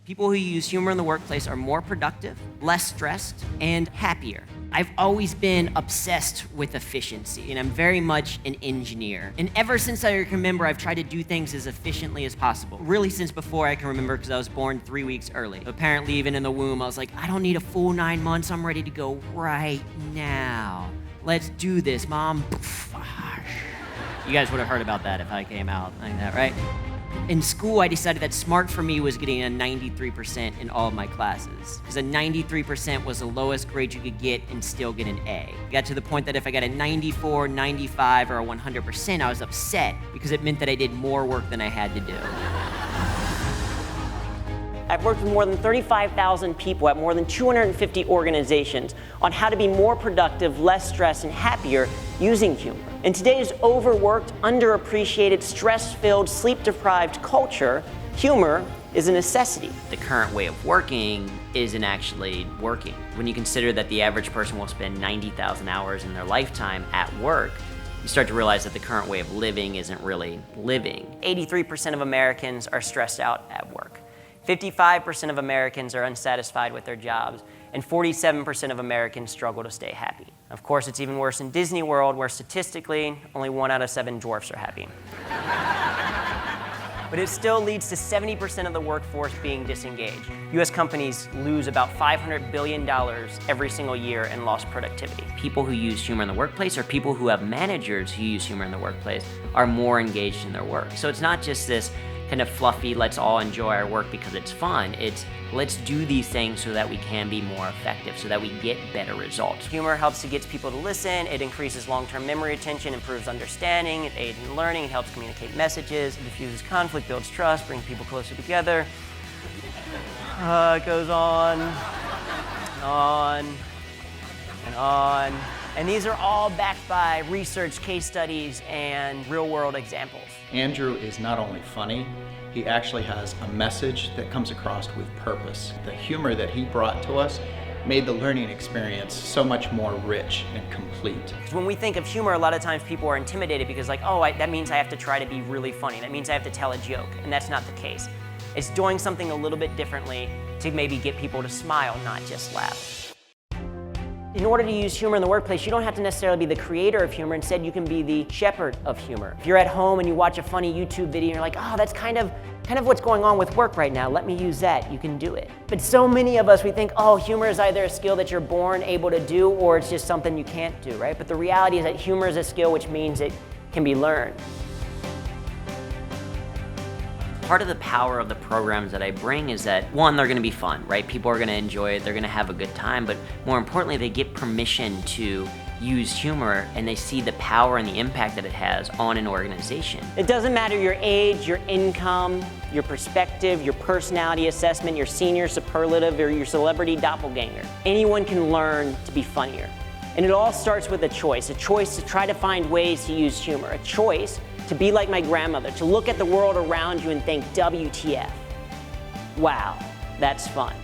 People who use humor in the workplace are more productive, less stressed, and happier. I've always been obsessed with efficiency, and I'm very much an engineer. And ever since I can remember, I've tried to do things as efficiently as possible. Really since before I can remember, because I was born 3 weeks early. Apparently, even in the womb, I was like, I don't need a full 9 months. I'm ready to go right now. Let's do this, Mom. You guys would have heard about that if I came out like that, right? In school, I decided that smart for me was getting a 93% in all of my classes, because a 93% was the lowest grade you could get and still get an A. It got to the point that if I got a 94, 95, or a 100%, I was upset because it meant that I did more work than I had to do. I've worked with more than 35,000 people at more than 250 organizations on how to be more productive, less stressed, and happier using humor. In today's overworked, underappreciated, stress-filled, sleep-deprived culture, humor is a necessity. The current way of working isn't actually working. When you consider that the average person will spend 90,000 hours in their lifetime at work, you start to realize that the current way of living isn't really living. 83% of Americans are stressed out at work. 55% of Americans are unsatisfied with their jobs, and 47% of Americans struggle to stay happy. Of course, it's even worse in Disney World, where statistically, only 1 out of 7 dwarfs are happy. But it still leads to 70% of the workforce being disengaged. US companies lose about $500 billion every single year in lost productivity. People who use humor in the workplace, or people who have managers who use humor in the workplace, are more engaged in their work. So it's not just this kind of fluffy, let's all enjoy our work because it's fun. It's let's do these things so that we can be more effective, so that we get better results. Humor helps to get people to listen, it increases long-term memory retention, improves understanding, it aids in learning, it helps communicate messages, it diffuses conflict, builds trust, brings people closer together. It goes on, and on. And these are all backed by research, case studies, and real-world examples. Andrew is not only funny, he actually has a message that comes across with purpose. The humor that he brought to us made the learning experience so much more rich and complete. Because when we think of humor, a lot of times people are intimidated because like, oh, that means I have to try to be really funny. That means I have to tell a joke, and that's not the case. It's doing something a little bit differently to maybe get people to smile, not just laugh. In order to use humor in the workplace, you don't have to necessarily be the creator of humor. Instead, you can be the shepherd of humor. If you're at home and you watch a funny YouTube video and you're like, oh, that's kind of what's going on with work right now. Let me use that. You can do it. But so many of us, we think, oh, humor is either a skill that you're born able to do or it's just something you can't do, right? But the reality is that humor is a skill, which means it can be learned. Part of the power of the programs that I bring is that, one, they're gonna be fun, right? People are gonna enjoy it, they're gonna have a good time, but more importantly, they get permission to use humor and they see the power and the impact that it has on an organization. It doesn't matter your age, your income, your perspective, your personality assessment, your senior superlative, or your celebrity doppelganger. Anyone can learn to be funnier. And it all starts with a choice to try to find ways to use humor, a choice to be like my grandmother, to look at the world around you and think, WTF. Wow, that's fun.